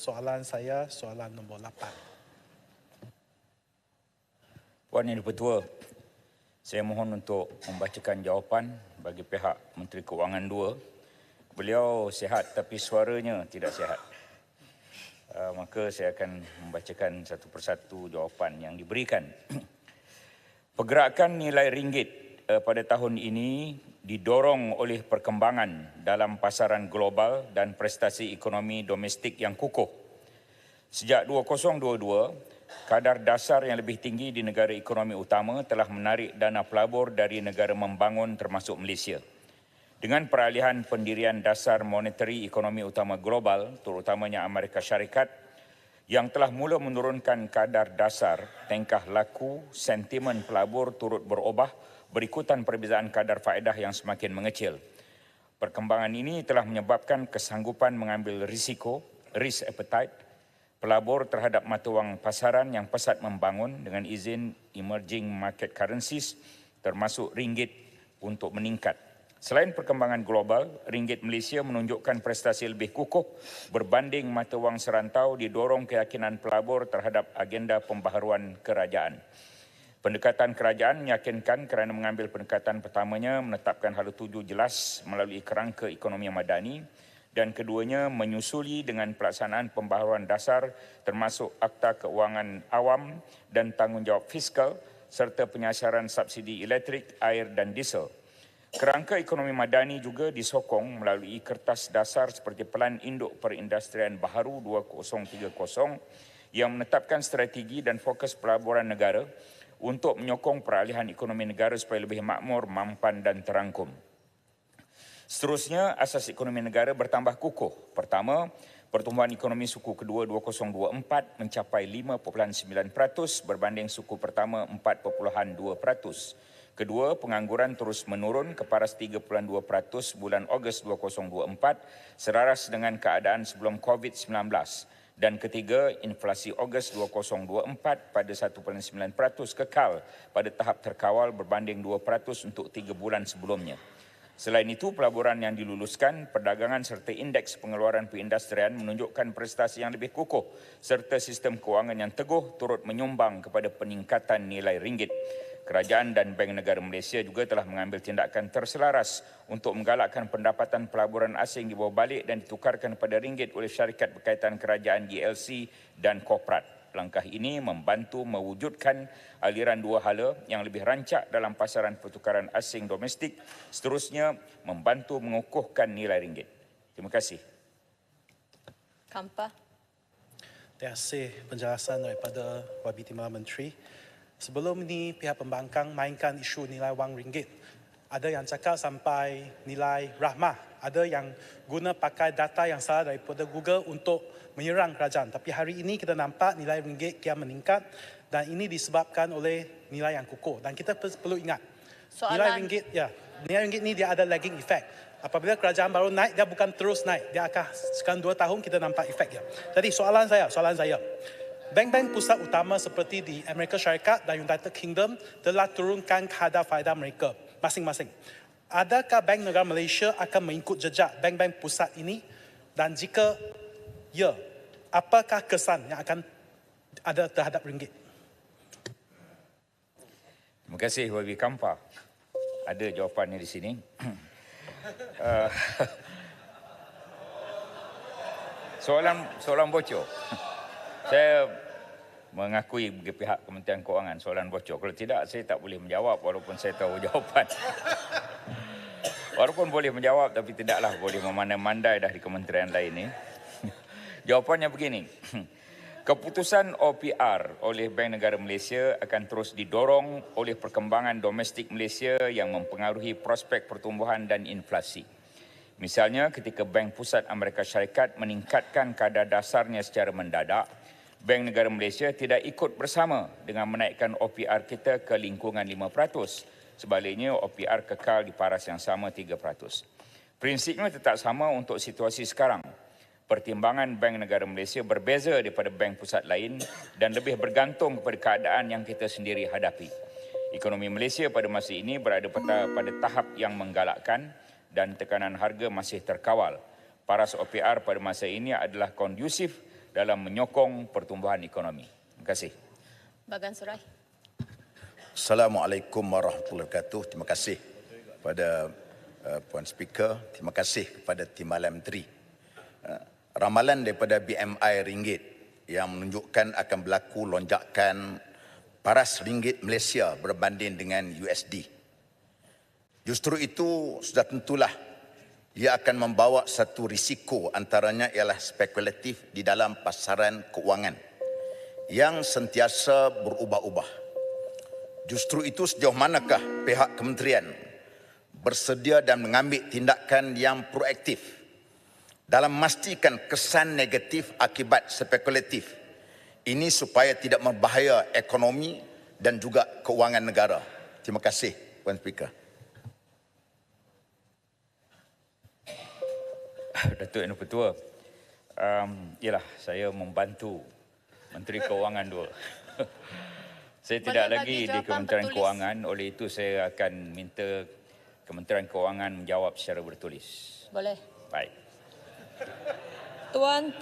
soalan saya, soalan nombor 8. Puan Yang Dipertua, saya mohon untuk membacakan jawapan bagi pihak Menteri Keuangan 2. Beliau sihat tapi suaranya tidak sihat. Maka saya akan membacakan satu persatu jawapan yang diberikan. Pergerakan nilai ringgit pada tahun ini didorong oleh perkembangan dalam pasaran global dan prestasi ekonomi domestik yang kukuh. Sejak 2022, kadar dasar yang lebih tinggi di negara ekonomi utama telah menarik dana pelabur dari negara membangun termasuk Malaysia. Dengan peralihan pendirian dasar monetary ekonomi utama global, terutamanya Amerika Syarikat, yang telah mula menurunkan kadar dasar, tingkah laku, sentimen pelabur turut berubah berikutan perbezaan kadar faedah yang semakin mengecil. Perkembangan ini telah menyebabkan kesanggupan mengambil risiko, risk appetite, pelabur terhadap mata wang pasaran yang pesat membangun dengan izin emerging market currencies termasuk ringgit untuk meningkat. Selain perkembangan global, ringgit Malaysia menunjukkan prestasi lebih kukuh berbanding mata wang serantau didorong keyakinan pelabur terhadap agenda pembaharuan kerajaan. Pendekatan kerajaan meyakinkan kerana mengambil pendekatan pertamanya menetapkan hala tuju jelas melalui kerangka ekonomi madani, dan keduanya menyusuli dengan pelaksanaan pembaharuan dasar termasuk Akta Keuangan Awam dan tanggungjawab fiskal serta penyasaran subsidi elektrik, air dan diesel. Kerangka ekonomi madani juga disokong melalui kertas dasar seperti Pelan Induk Perindustrian Baharu 2030 yang menetapkan strategi dan fokus pelaburan negara untuk menyokong peralihan ekonomi negara supaya lebih makmur, mampan dan terangkum. Seterusnya, asas ekonomi negara bertambah kukuh. Pertama, pertumbuhan ekonomi suku kedua 2024 mencapai 5.9% berbanding suku pertama 4.2%. Kedua, pengangguran terus menurun ke paras 3.2% bulan Ogos 2024 selaras dengan keadaan sebelum COVID-19. Dan ketiga, inflasi Ogos 2024 pada 1.9% kekal pada tahap terkawal berbanding 2% untuk 3 bulan sebelumnya. Selain itu, pelaburan yang diluluskan, perdagangan serta indeks pengeluaran perindustrian menunjukkan prestasi yang lebih kukuh serta sistem kewangan yang teguh turut menyumbang kepada peningkatan nilai ringgit. Kerajaan dan Bank Negara Malaysia juga telah mengambil tindakan terselaras untuk menggalakkan pendapatan pelaburan asing dibawa balik dan ditukarkan pada ringgit oleh syarikat berkaitan kerajaan GLC dan korporat. Langkah ini membantu mewujudkan aliran dua hala yang lebih rancak dalam pasaran pertukaran asing domestik, seterusnya membantu mengukuhkan nilai ringgit. Terima kasih. Kampa. Terima kasih penjelasan daripada Wabi Timbalan Menteri. Sebelum ini pihak pembangkang mainkan isu nilai wang ringgit. Ada yang cakap sampai nilai rahmah. Ada yang guna pakai data yang salah daripada Google untuk menyerang kerajaan. Tapi hari ini kita nampak nilai ringgit kian meningkat dan ini disebabkan oleh nilai yang kukuh. Dan kita perlu ingat, nilai ringgit ni dia ada lagging effect. Apabila kerajaan baru naik, dia bukan terus naik. Dia akan sekarang 2 tahun kita nampak efek dia. Jadi soalan saya. Bank-bank pusat utama seperti di Amerika Syarikat dan United Kingdom telah turunkan kadar faedah mereka masing-masing. Adakah Bank Negara Malaysia akan mengikut jejak bank-bank pusat ini? Dan jika ya, apakah kesan yang akan ada terhadap ringgit? Terima kasih Wabi Kampa. Ada jawapannya di sini. Soalan bocor. Saya mengakui bagi pihak Kementerian Keuangan soalan bocor. Kalau tidak, saya tak boleh menjawab walaupun saya tahu jawapan. Walaupun boleh menjawab, tapi tidaklah boleh memandai-mandai dah di kementerian lain ni. Jawapannya begini. Keputusan OPR oleh Bank Negara Malaysia akan terus didorong oleh perkembangan domestik Malaysia yang mempengaruhi prospek pertumbuhan dan inflasi. Misalnya, ketika Bank Pusat Amerika Syarikat meningkatkan kadar dasarnya secara mendadak, Bank Negara Malaysia tidak ikut bersama dengan menaikkan OPR kita ke lingkungan 5%. Sebaliknya, OPR kekal di paras yang sama 3%. Prinsipnya tetap sama untuk situasi sekarang. Pertimbangan Bank Negara Malaysia berbeza daripada bank pusat lain dan lebih bergantung kepada keadaan yang kita sendiri hadapi. Ekonomi Malaysia pada masa ini berada pada tahap yang menggalakkan dan tekanan harga masih terkawal. Paras OPR pada masa ini adalah kondusif dalam menyokong pertumbuhan ekonomi. Terima kasih. Bagan Surai. Assalamualaikum warahmatullahi wabarakatuh. Terima kasih kepada Puan Speaker. Terima kasih kepada Timbalan Menteri. Ramalan daripada BMI ringgit yang menunjukkan akan berlaku lonjakan paras ringgit Malaysia berbanding dengan USD. Justru itu sudah tentulah ia akan membawa satu risiko, antaranya ialah spekulatif di dalam pasaran keuangan yang sentiasa berubah-ubah. Justru itu sejauh manakah pihak kementerian bersedia dan mengambil tindakan yang proaktif dalam memastikan kesan negatif akibat spekulatif ini supaya tidak membahaya ekonomi dan juga keuangan negara. Terima kasih, Puan Speaker. Datuk Yang Pertua, ialah saya membantu Menteri Kewangan dua. Saya tidak Boleh lagi bagi di jawapan Kementerian bertulis. Kewangan, oleh itu saya akan minta Kementerian Kewangan menjawab secara bertulis. Boleh. Baik. Tuan